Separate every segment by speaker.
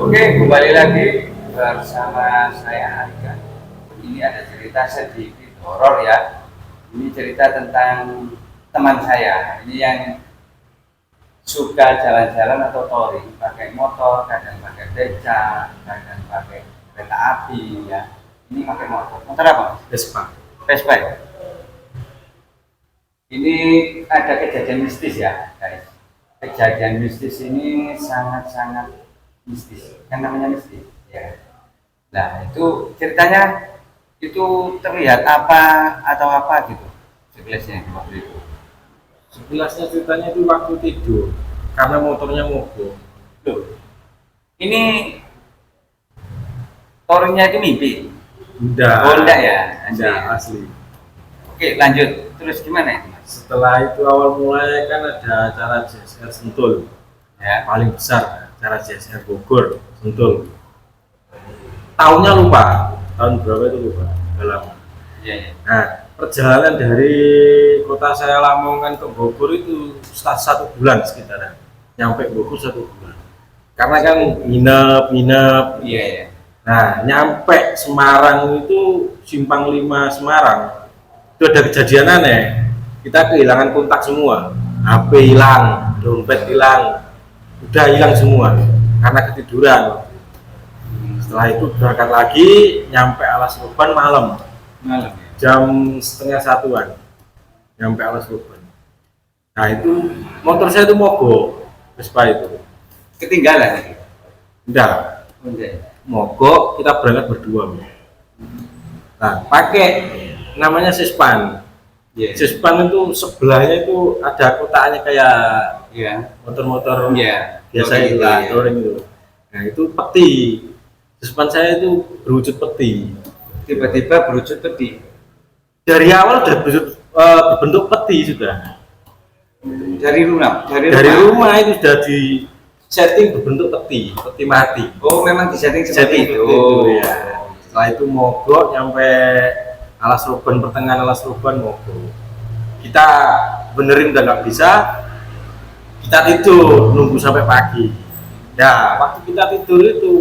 Speaker 1: Oke, kembali lagi bersama saya Arika. Ini ada cerita sedikit horor ya. Ini cerita tentang teman saya. Ini yang suka jalan-jalan atau touring, pakai motor, kadang pakai beca, kadang pakai kereta api ya. Ini pakai motor. Motor apa?
Speaker 2: Vespa.
Speaker 1: Vespa ya? Ini ada kejadian mistis ya, guys. Kejadian mistis ini sangat-sangat mistis, kan namanya mistis ya. Nah itu ceritanya itu terlihat apa atau apa gitu sekilasnya waktu itu.
Speaker 2: Sekilasnya ceritanya itu waktu tidur karena motornya mogok.
Speaker 1: Loh, ini touringnya itu mimpi?
Speaker 2: Enggak.
Speaker 1: Oh enggak ya?
Speaker 2: Enggak, asli.
Speaker 1: Oke lanjut, terus gimana itu mas?
Speaker 2: Setelah itu awal mulai kan ada acara JSR Sentul
Speaker 1: Ya.
Speaker 2: paling besar, acara JSR Bogor Sentul. Tahunnya lupa, tahun berapa itu lupa, udah lama.
Speaker 1: Iya, iya.
Speaker 2: Nah, perjalanan dari kota saya Lamongan ke Bogor itu satu bulan sekitaran. Nyampe Bogor 1 bulan. Karena kan nginep.
Speaker 1: Iya, iya.
Speaker 2: Nah, nyampe Semarang itu Simpang 5 Semarang. Itu ada kejadian aneh. Kita kehilangan kontak semua. HP hilang, dompet hilang. Udah hilang semua karena ketiduran. Setelah itu berangkat lagi, nyampe Alas Roban malam.
Speaker 1: Malam ya.
Speaker 2: Jam setengah satuan. Nyampe Alas Roban. Nah, itu motor saya itu mogok. Vespa itu.
Speaker 1: Ketinggalan ya?
Speaker 2: Enggak.
Speaker 1: Enggak.
Speaker 2: Mogok, kita berangkat berdua. Nah, pakai namanya Sispan.
Speaker 1: Iya.
Speaker 2: Sispan itu sebelahnya itu ada kotaknya kayak
Speaker 1: Iya.
Speaker 2: motor-motor
Speaker 1: Iya.
Speaker 2: biasa
Speaker 1: Touring
Speaker 2: itu
Speaker 1: itu,
Speaker 2: lah,
Speaker 1: iya.
Speaker 2: touring itu. Nah, itu peti. Sispan saya itu berwujud peti.
Speaker 1: Tiba-tiba berwujud peti.
Speaker 2: Dari awal udah berbentuk peti sudah.
Speaker 1: Dari rumah.
Speaker 2: Dari rumah itu sudah di setting berbentuk peti mati.
Speaker 1: Oh, memang disetting seperti itu.
Speaker 2: Ya. Setelah itu mogok nyampe Alas Roban, pertengahan Alas Roban mogok. Kita benerin udah nggak bisa, kita tidur nunggu sampai pagi. Nah, waktu kita tidur itu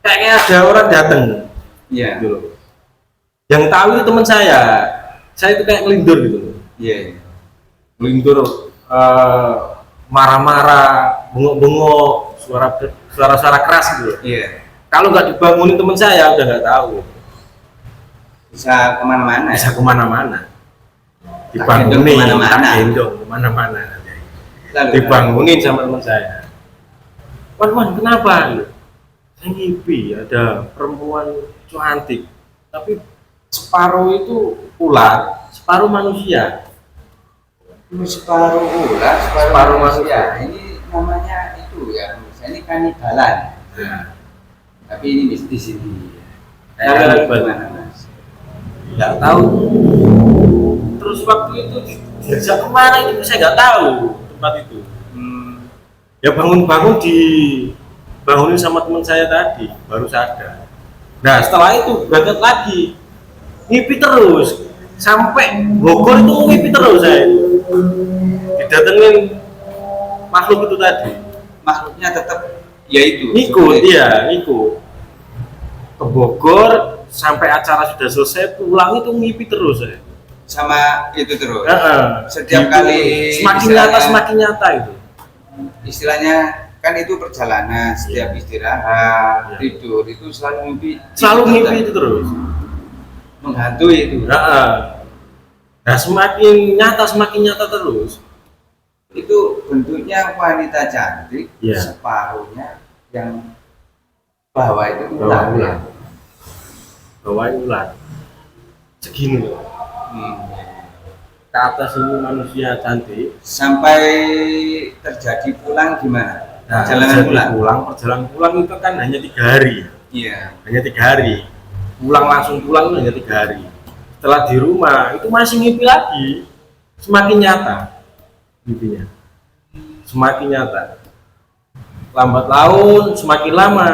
Speaker 2: kayaknya ada orang datang.
Speaker 1: Iya.
Speaker 2: Gitu loh. Yang tahu itu teman saya itu kayak ngelindur gitu loh.
Speaker 1: Iya.
Speaker 2: Ngelindur, marah-marah, bengok-bengok, suara-suara keras gitu loh.
Speaker 1: Iya.
Speaker 2: Kalau nggak dibangunin teman saya udah nggak tahu.
Speaker 1: Bisa kemana-mana.
Speaker 2: Bisa kemana-mana.
Speaker 1: Gendong
Speaker 2: Dibangunin,
Speaker 1: kemana-mana.
Speaker 2: gendong kemana-mana.
Speaker 1: Lalu,
Speaker 2: Dibangunin sama teman saya. Wan, kenapa? Saya ngipi, ada perempuan cantik, tapi separuh itu ular, separuh manusia.
Speaker 1: separuh ular, separuh
Speaker 2: Separuh
Speaker 1: manusia.
Speaker 2: manusia.
Speaker 1: Ini namanya itu ya, ini kanibalan.
Speaker 2: Nah,
Speaker 1: Tapi ini mistis ini.
Speaker 2: Kanibal.
Speaker 1: Gimana mas?
Speaker 2: nggak tahu. Terus waktu itu diajak kemana itu saya nggak tahu tempat itu. Ya bangun-bangun dibangunin sama teman saya tadi, baru sadar. Nah setelah itu berangkat lagi, ngipi terus sampai Bogor itu ngipi terus saya. Didatengin makhluk itu tadi.
Speaker 1: Makhluknya tetap ya itu.
Speaker 2: Ngikut, iya ngikut. Ke Bogor sampai acara sudah selesai, pulang itu ngipi terus saya.
Speaker 1: Sama itu terus. Setiap
Speaker 2: Gitu.
Speaker 1: kali
Speaker 2: semakin nyata itu.
Speaker 1: Istilahnya kan itu perjalanan, setiap istirahat, tidur itu selalu mimpi.
Speaker 2: Mimpi itu terus.
Speaker 1: Menghantui itu.
Speaker 2: Nah semakin nyata terus.
Speaker 1: Itu bentuknya wanita cantik,
Speaker 2: Iya.
Speaker 1: separuhnya yang bawah itu ular.
Speaker 2: Bawain ular segini loh. Ke atas ini manusia cantik.
Speaker 1: Sampai terjadi pulang gimana?
Speaker 2: Nah, perjalanan pulang itu kan hanya 3 hari.
Speaker 1: Iya.
Speaker 2: Hanya 3 hari. Langsung pulang itu hanya 3 hari. Setelah di rumah itu masih mimpi lagi. Semakin nyata mimpinya. Semakin nyata. Lambat laun semakin lama.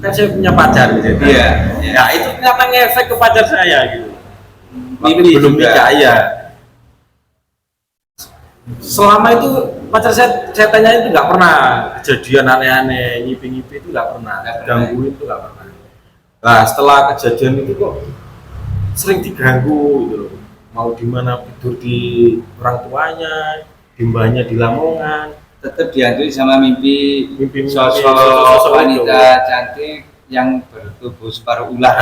Speaker 2: Kan saya punya pacar gitu.
Speaker 1: Iya.
Speaker 2: Ya itu ternyata ngefek ke pacar saya gitu.
Speaker 1: Mimpi
Speaker 2: Belum
Speaker 1: juga.
Speaker 2: nikah ya. selama itu pacar saya tanya itu nggak pernah kejadian aneh-aneh, ngipi-ngipi itu nggak pernah, gangguin itu nggak pernah. Nah setelah kejadian itu kok sering diganggu gitu loh, mau di mana tidur di orang tuanya, di mbahnya di Lamongan,
Speaker 1: Tetap dihantui sama mimpi
Speaker 2: mimpi
Speaker 1: sosok wanita cantik yang bertubuh separuh ular.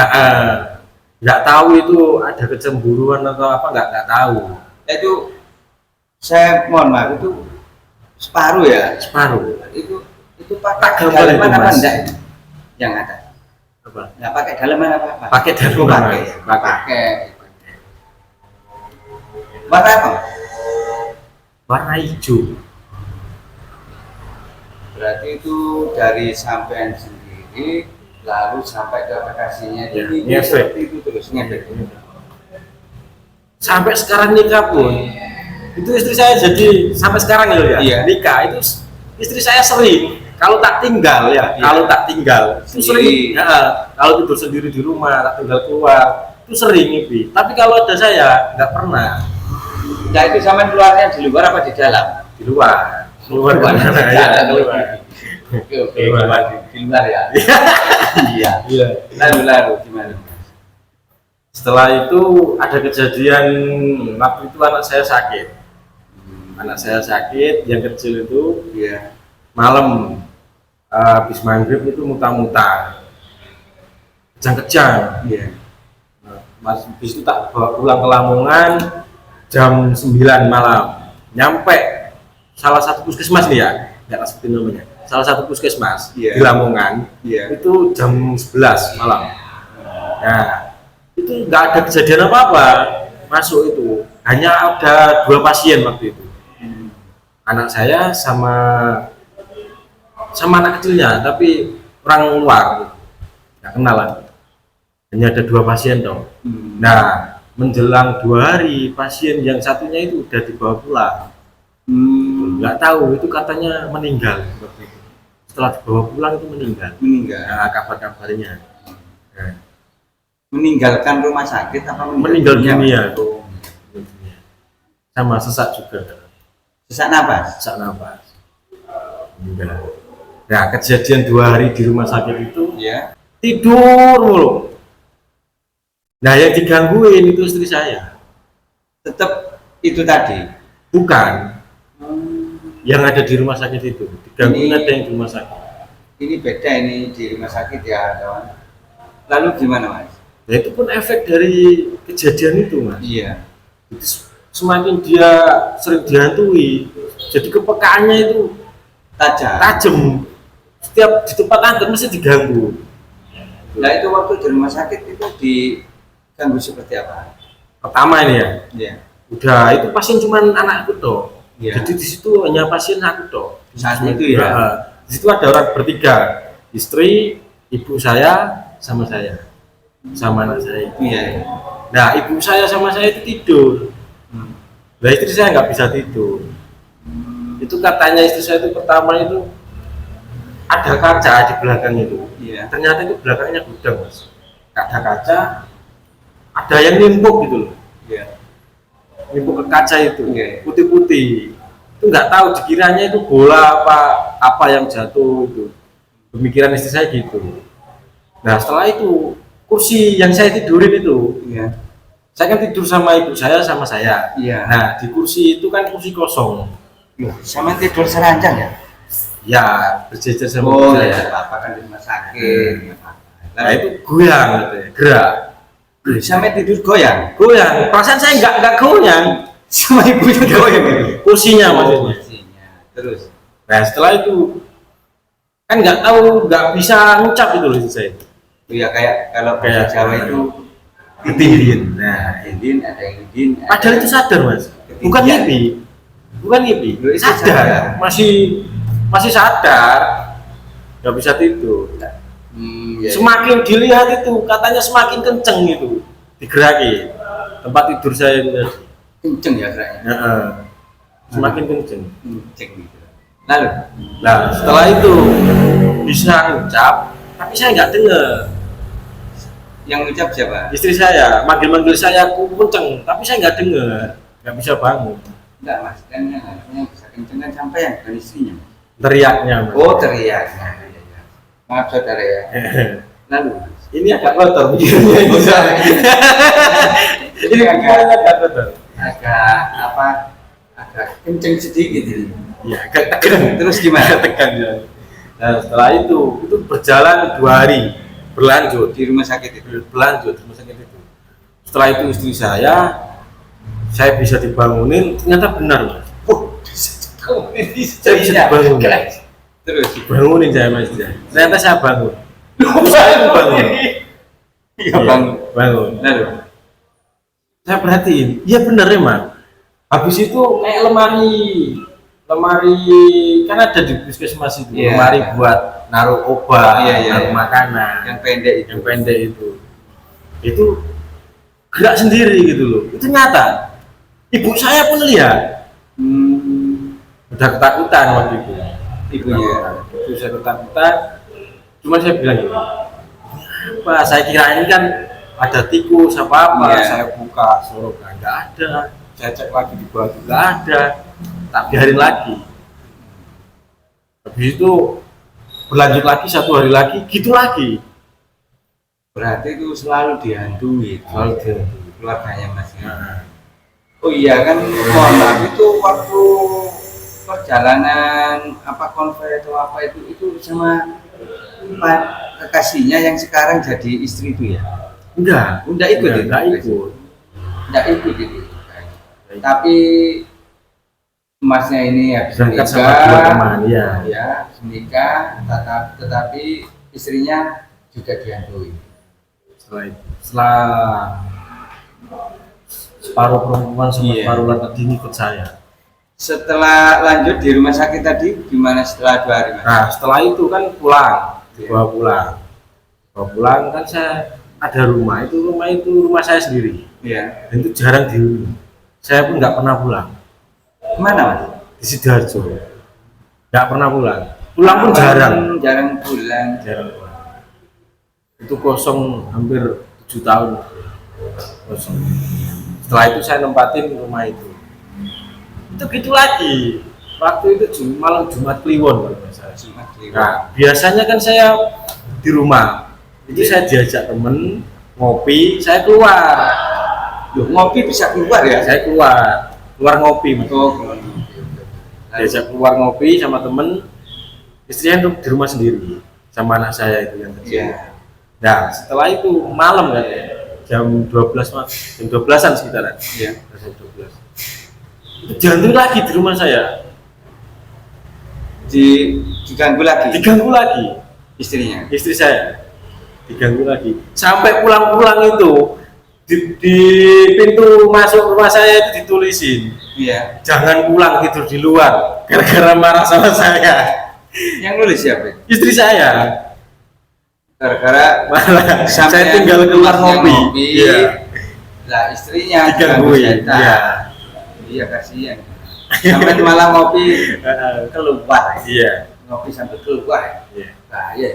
Speaker 2: Nggak tahu itu ada kecemburuan atau apa, nggak tahu.
Speaker 1: Itu saya mohon maaf, itu separuh ya,
Speaker 2: Separuh
Speaker 1: itu pakai
Speaker 2: gambar itu,
Speaker 1: dalaman apa
Speaker 2: Mas.
Speaker 1: enggak yang ada?
Speaker 2: apa
Speaker 1: Nggak pakai dalaman apa?
Speaker 2: pakai
Speaker 1: Oh,
Speaker 2: dalaman,
Speaker 1: pakai. Warna apa?
Speaker 2: warna hijau.
Speaker 1: Berarti itu dari sampean sendiri lalu sampai ke kekasihnya
Speaker 2: Ya,
Speaker 1: ini
Speaker 2: ngefek.
Speaker 1: seperti itu terus ngefek.
Speaker 2: Sampai sekarang nikah pun itu istri saya, jadi sampai sekarang ya
Speaker 1: Iya.
Speaker 2: nikah itu istri saya sering kalau tak tinggal ya,
Speaker 1: Iya.
Speaker 2: kalau tak tinggal itu
Speaker 1: Sendiri.
Speaker 2: sering kalau tidur sendiri di rumah, tak tinggal keluar itu sering ngipi. Tapi kalau ada saya nggak pernah.
Speaker 1: Nah itu sampean keluarnya di luar apa di dalam?
Speaker 2: Di luar
Speaker 1: Luar,
Speaker 2: kemana
Speaker 1: di
Speaker 2: ya,
Speaker 1: dalam.
Speaker 2: di luar.
Speaker 1: Oke,
Speaker 2: Di luar.
Speaker 1: di luar ya. Iya.
Speaker 2: Iya.
Speaker 1: Lalu gimana?
Speaker 2: Setelah itu ada kejadian, waktu itu anak saya sakit yang kecil itu
Speaker 1: Iya.
Speaker 2: malam, habis maghrib itu muntah-muntah kejang-kejang.
Speaker 1: Iya.
Speaker 2: Mas bis itu tak bawa pulang ke Lamongan jam 9 malam, nyampe salah satu puskesmas nih ya, nggak sebutin namanya, salah satu puskesmas
Speaker 1: Iya.
Speaker 2: di Lamongan.
Speaker 1: Iya.
Speaker 2: Itu jam 11 malam. Nah itu nggak ada kejadian apa-apa, masuk itu hanya ada 2 pasien waktu itu, anak saya sama anak kecilnya, tapi orang luar nggak kenal lagi, hanya ada 2 pasien dong. Nah menjelang 2 hari pasien yang satunya itu udah dibawa pulang, nggak tahu itu katanya meninggal waktu itu. Setelah dibawa pulang itu meninggal.
Speaker 1: Meninggal.
Speaker 2: Nah, kabar-kabarnya nah,
Speaker 1: Meninggalkan rumah sakit apa
Speaker 2: meninggal dunia tuh, sama sesak juga,
Speaker 1: sesak napas.
Speaker 2: sesak nafas, meninggal. Nah kejadian 2 hari di rumah sakit itu
Speaker 1: Iya.
Speaker 2: tidur mulu. Nah yang digangguin itu istri saya,
Speaker 1: Tetap itu tadi.
Speaker 2: bukan yang ada di rumah sakit itu, digangguin
Speaker 1: Ini-
Speaker 2: ada yang di rumah sakit.
Speaker 1: Ini beda ini di rumah sakit ya kawan. Lalu gimana mas?
Speaker 2: Nah itu pun efek dari kejadian itu mas.
Speaker 1: Iya.
Speaker 2: Jadi semakin dia sering dihantui, jadi kepekaannya itu
Speaker 1: Tajam.
Speaker 2: tajam. Setiap di tempat angker mesti diganggu.
Speaker 1: Nah itu waktu di rumah sakit itu diganggu seperti apa?
Speaker 2: Pertama ini ya,
Speaker 1: Iya.
Speaker 2: udah itu pasien cuma anakku toh.
Speaker 1: Iya.
Speaker 2: Jadi di situ hanya pasien aku toh.
Speaker 1: Saat itu ya?
Speaker 2: Nah, di situ ada orang bertiga, istri, ibu saya, sama saya, sama anak saya.
Speaker 1: Iya.
Speaker 2: Nah ibu saya sama saya itu tidur. Nah istri saya nggak bisa tidur. Itu katanya istri saya itu pertama itu ada kaca di belakang itu.
Speaker 1: Iya.
Speaker 2: Ternyata itu belakangnya gudang mas. Ada kaca, ada yang nimpuk gitu loh.
Speaker 1: Iya.
Speaker 2: Nimpuk ke kaca itu,
Speaker 1: Iya.
Speaker 2: putih-putih. Itu nggak tahu dikiranya itu bola apa yang jatuh itu. Pemikiran istri saya gitu. Nah setelah itu kursi yang saya tidurin itu,
Speaker 1: Iya.
Speaker 2: saya kan tidur sama ibu saya sama saya.
Speaker 1: Iya.
Speaker 2: Nah di kursi itu kan kursi kosong.
Speaker 1: Loh, sama tidur seranjang ya?
Speaker 2: Ya berjejer sama
Speaker 1: Oh
Speaker 2: ibu
Speaker 1: ya,
Speaker 2: saya.
Speaker 1: apa kan di rumah sakit.
Speaker 2: Nah itu goyang gitu ya, gerak.
Speaker 1: Sampai tidur goyang.
Speaker 2: Goyang. Perasaan saya nggak goyang.
Speaker 1: Sama ibunya goyang gitu.
Speaker 2: Kursinya
Speaker 1: Oh,
Speaker 2: maksudnya.
Speaker 1: kursinya. Terus.
Speaker 2: Nah setelah itu kan nggak tahu, nggak bisa ngucap itu loh istri saya.
Speaker 1: Oh ya kayak kalau bahasa
Speaker 2: Kayak-
Speaker 1: Jawa itu
Speaker 2: Ketindihin. Nah
Speaker 1: idin, ada yang idin.
Speaker 2: padahal itu sadar mas, bukan
Speaker 1: Ketindihan.
Speaker 2: ngipi, bukan ngipi,
Speaker 1: Loh, itu
Speaker 2: sadar,
Speaker 1: sadar.
Speaker 2: masih sadar, nggak bisa tidur.
Speaker 1: Iya.
Speaker 2: Semakin dilihat itu katanya semakin kenceng itu digeraki tempat tidur saya itu tadi.
Speaker 1: Kenceng ya kayaknya.
Speaker 2: Heeh. Semakin kenceng.
Speaker 1: Kenceng gitu. Lalu
Speaker 2: Nah setelah itu bisa ngucap, tapi saya nggak dengar.
Speaker 1: yang ucap siapa?
Speaker 2: Istri saya manggil-manggil saya, aku kenceng, tapi saya nggak dengar, nggak bisa bangun.
Speaker 1: Enggak mas, kan yang bisa kenceng kan sampai yang bukan istrinya.
Speaker 2: teriaknya Mas.
Speaker 1: Oh teriak. Nah, iya, iya. Maaf saudara ya. Lalu
Speaker 2: Ini agak kotor mikirnya ini. Ini pikirannya agak kotor.
Speaker 1: agak apa? Agak kenceng sedikit ini.
Speaker 2: Ya, agak tegang.
Speaker 1: Terus gimana?
Speaker 2: Agak tegang ya. Nah, setelah itu berjalan 2 hari berlanjut
Speaker 1: Di rumah sakit itu.
Speaker 2: berlanjut rumah sakit itu. Setelah itu istri saya bisa dibangunin, ternyata benar Mas. Saya bisa dibangunin.
Speaker 1: Terus
Speaker 2: Bangunin saya Mas. Ternyata saya bangun. Saya bangun.
Speaker 1: iya bang.
Speaker 2: Bangun.
Speaker 1: Lalu
Speaker 2: Saya perhatiin, iya bener emang. Habis itu kayak lemari kan ada di puskesmas itu,
Speaker 1: Iya.
Speaker 2: lemari buat naruh obat,
Speaker 1: Iya, iya,
Speaker 2: naruh
Speaker 1: iya.
Speaker 2: makanan,
Speaker 1: yang pendek itu.
Speaker 2: yang pendek itu gerak sendiri gitu loh. Itu nyata. Ibu saya pun lihat, udah ketakutan waktu itu.
Speaker 1: Ibunya.
Speaker 2: Ibu saya ketakutan. Cuma saya bilang gini, apa? Saya kira ini kan ada tikus apa
Speaker 1: Iya.
Speaker 2: saya buka sorokan nggak ada, saya cek lagi di bawah nggak ada, tak biarin lagi. Habis itu berlanjut lagi 1 hari lagi, gitu lagi.
Speaker 1: Berarti itu selalu dihantui
Speaker 2: Selalu
Speaker 1: keluarganya mas.
Speaker 2: Nah,
Speaker 1: Oh iya kan, mohon maaf itu waktu perjalanan apa konvoy atau apa itu sama Pak kekasihnya yang sekarang jadi istri itu ya?
Speaker 2: enggak
Speaker 1: Enggak ikut itu?
Speaker 2: enggak ikut.
Speaker 1: Enggak ikut itu. Tapi emasnya ini habis
Speaker 2: Berangkat sama
Speaker 1: menikah,
Speaker 2: 2 teman, ya.
Speaker 1: ya menikah, tetapi istrinya juga dihantui.
Speaker 2: Setelah separuh perempuan sama
Speaker 1: Iya.
Speaker 2: separuh laki ikut saya.
Speaker 1: Setelah lanjut di rumah sakit tadi, gimana setelah 2 hari mas?
Speaker 2: Nah, setelah itu kan pulang,
Speaker 1: Iya.
Speaker 2: dibawa pulang kan saya ada rumah rumah saya sendiri.
Speaker 1: Iya.
Speaker 2: Dan itu jarang dihuni. Saya pun nggak pernah pulang
Speaker 1: Kemana mas?
Speaker 2: di Sidoarjo. Nggak pernah pulang. Pulang pun jarang.
Speaker 1: Jarang pulang.
Speaker 2: Jarang pulang. Itu kosong hampir 7 tahun. Kosong. Setelah itu saya nempatin rumah itu. Itu gitu lagi. Waktu itu malam Jumat Kliwon kalau nggak salah.
Speaker 1: Jumat Kliwon.
Speaker 2: Nah, biasanya kan saya di rumah. Itu saya diajak temen ngopi, saya keluar.
Speaker 1: Loh, ngopi bisa keluar ya?
Speaker 2: Saya keluar ngopi. Mas.
Speaker 1: Oh, keluar.
Speaker 2: Diajak keluar ngopi sama temen, istrinya untuk di rumah sendiri sama anak saya itu yang kecil.
Speaker 1: Iya.
Speaker 2: Nah, setelah itu malam kan jam 12 Mas, jam 12-an sekitaran.
Speaker 1: Iya.
Speaker 2: Jam 12. Itu jantui lagi di rumah saya.
Speaker 1: Diganggu lagi
Speaker 2: Diganggu lagi
Speaker 1: istrinya.
Speaker 2: istri saya. Diganggu lagi. Sampai pulang-pulang itu di pintu masuk rumah saya itu ditulisin,
Speaker 1: Iya.
Speaker 2: jangan pulang, tidur di luar, gara-gara marah sama saya.
Speaker 1: Yang nulis siapa?
Speaker 2: Istri saya
Speaker 1: Gara-gara
Speaker 2: malah saya
Speaker 1: sampai
Speaker 2: tinggal keluar ngopi. Iya.
Speaker 1: Lah istrinya
Speaker 2: Digangguin.
Speaker 1: setan.
Speaker 2: Iya.
Speaker 1: Iya kasihan. Sampai malam ngopi keluar.
Speaker 2: Iya.
Speaker 1: Ngopi sampai keluar.
Speaker 2: Iya.
Speaker 1: Bahaya.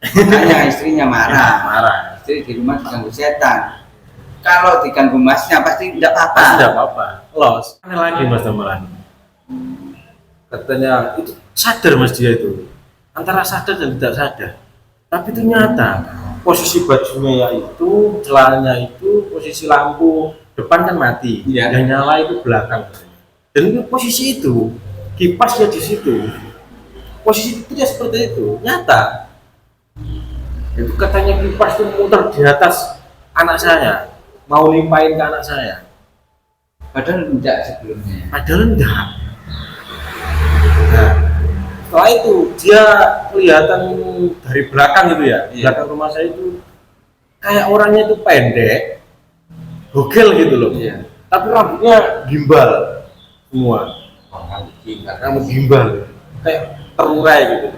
Speaker 1: Makanya istrinya marah.
Speaker 2: Marah.
Speaker 1: Istri di rumah diganggu setan. Kalau diganggu masnya pasti tidak apa-apa.
Speaker 2: Pasti tidak apa-apa. Los. Aneh lagi Mas Damalan. Katanya itu sadar Mas dia itu. Antara sadar dan tidak sadar. Tapi itu nyata. Posisi bajunya ya itu, celananya itu, posisi lampu depan kan mati.
Speaker 1: Iya.
Speaker 2: Yang nyala itu belakang. Dan itu posisi itu, kipasnya di situ. Posisi itu ya seperti itu, nyata. Itu katanya kipas itu muter di atas anak saya, mau limpahin ke anak saya.
Speaker 1: Padahal tidak sebelumnya.
Speaker 2: Padahal enggak. Nah, setelah itu dia kelihatan dari belakang itu ya,
Speaker 1: Iya.
Speaker 2: belakang rumah saya itu kayak orangnya itu pendek, bogel gitu loh.
Speaker 1: Iya.
Speaker 2: Tapi rambutnya gimbal semua, rambut gimbal, kayak terurai gitu.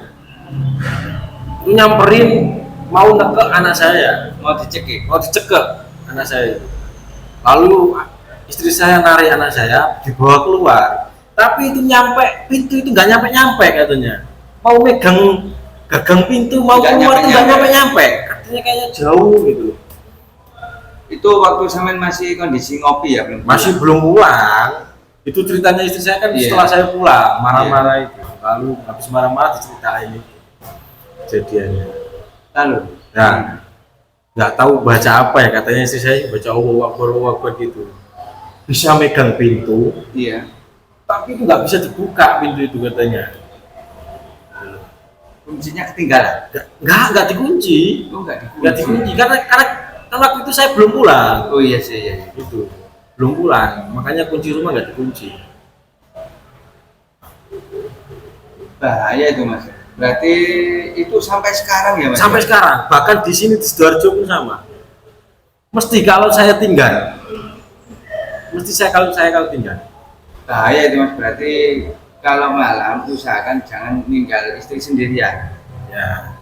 Speaker 2: Itu nyamperin mau neke anak saya,
Speaker 1: Mau dicekik.
Speaker 2: mau dicekek anak saya. Lalu istri saya narik anak saya dibawa keluar, tapi itu nyampe pintu itu nggak nyampe katanya, mau megang gagang pintu mau
Speaker 1: Nggak
Speaker 2: keluar itu nggak
Speaker 1: nyampe-nyampe.
Speaker 2: nyampe katanya kayaknya jauh gitu.
Speaker 1: Itu waktu sampean masih kondisi ngopi ya belum?
Speaker 2: Masih belum pulang, Itu ceritanya istri saya kan
Speaker 1: Iya.
Speaker 2: setelah saya pulang marah-marah itu, lalu habis marah-marah diceritain itu kejadiannya.
Speaker 1: Lalu,
Speaker 2: Nah, nggak tahu baca apa ya, katanya istri saya baca Allahu Akbar gitu. Bisa megang pintu,
Speaker 1: iya.
Speaker 2: tapi itu nggak bisa dibuka pintu itu katanya.
Speaker 1: Kuncinya ketinggalan.
Speaker 2: Nggak dikunci,
Speaker 1: Oh, nggak
Speaker 2: nggak dikunci karena kan waktu itu saya belum pulang.
Speaker 1: Oh iya sih, iya.
Speaker 2: Itu belum pulang, makanya kunci rumah nggak dikunci.
Speaker 1: Bahaya itu Mas. Berarti itu sampai sekarang ya Mas?
Speaker 2: Sampai sekarang, bahkan di sini di Sidoarjo pun sama. Mesti kalau saya tinggal, kalau saya tinggal.
Speaker 1: Bahaya itu Mas. Berarti kalau malam usahakan jangan tinggal istri sendirian.
Speaker 2: Ya,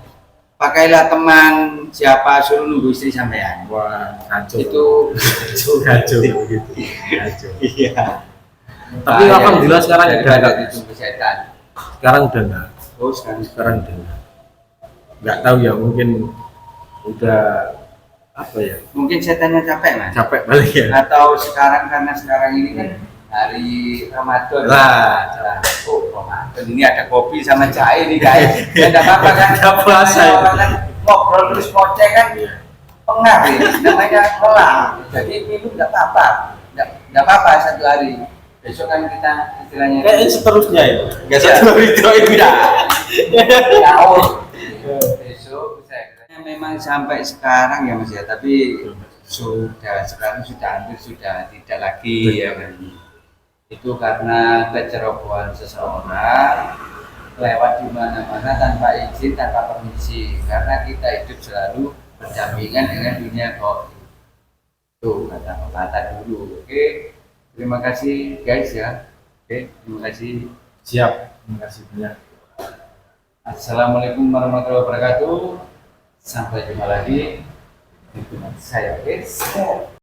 Speaker 1: Pakailah teman siapa, suruh nunggu istri sampean.
Speaker 2: wah kacau.
Speaker 1: Itu
Speaker 2: kacau begitu. Kacau.
Speaker 1: iya.
Speaker 2: Tapi alhamdulillah sekarang udah
Speaker 1: daripada
Speaker 2: enggak.
Speaker 1: ditunggu setan.
Speaker 2: Sekarang udah enggak.
Speaker 1: Oh sekarang.
Speaker 2: Sekarang udah enggak. Nggak tahu ya, mungkin udah apa ya?
Speaker 1: Mungkin setannya capek Mas.
Speaker 2: Capek balik ya.
Speaker 1: Atau sekarang karena sekarang ini kan hari Ramadan.
Speaker 2: Lah.
Speaker 1: Oh Ramadan ini ada kopi sama jahe nih guys. Ya enggak apa-apa kan.
Speaker 2: Nggak puasa ya.
Speaker 1: Orang kan ngobrol terus ngoceh kan pengap ini namanya kelam. Jadi minum enggak apa-apa. Enggak apa-apa satu hari. Besok kan kita istilahnya
Speaker 2: Kayaknya seterusnya ya. Nggak
Speaker 1: Iya.
Speaker 2: satu hari itu
Speaker 1: tidak. Tahu. Besok saya memang sampai sekarang ya Mas ya, tapi sekarang sudah hampir sudah tidak lagi ya kan. Itu karena kecerobohan seseorang lewat di mana-mana tanpa izin, tanpa permisi. Karena kita hidup selalu berdampingan dengan dunia gaib. Itu kata pepatah dulu. Oke, terima kasih guys ya. Oke, terima kasih.
Speaker 2: Siap. Terima kasih banyak.
Speaker 1: Assalamualaikum warahmatullahi wabarakatuh. Sampai jumpa lagi di tempat saya. Oke.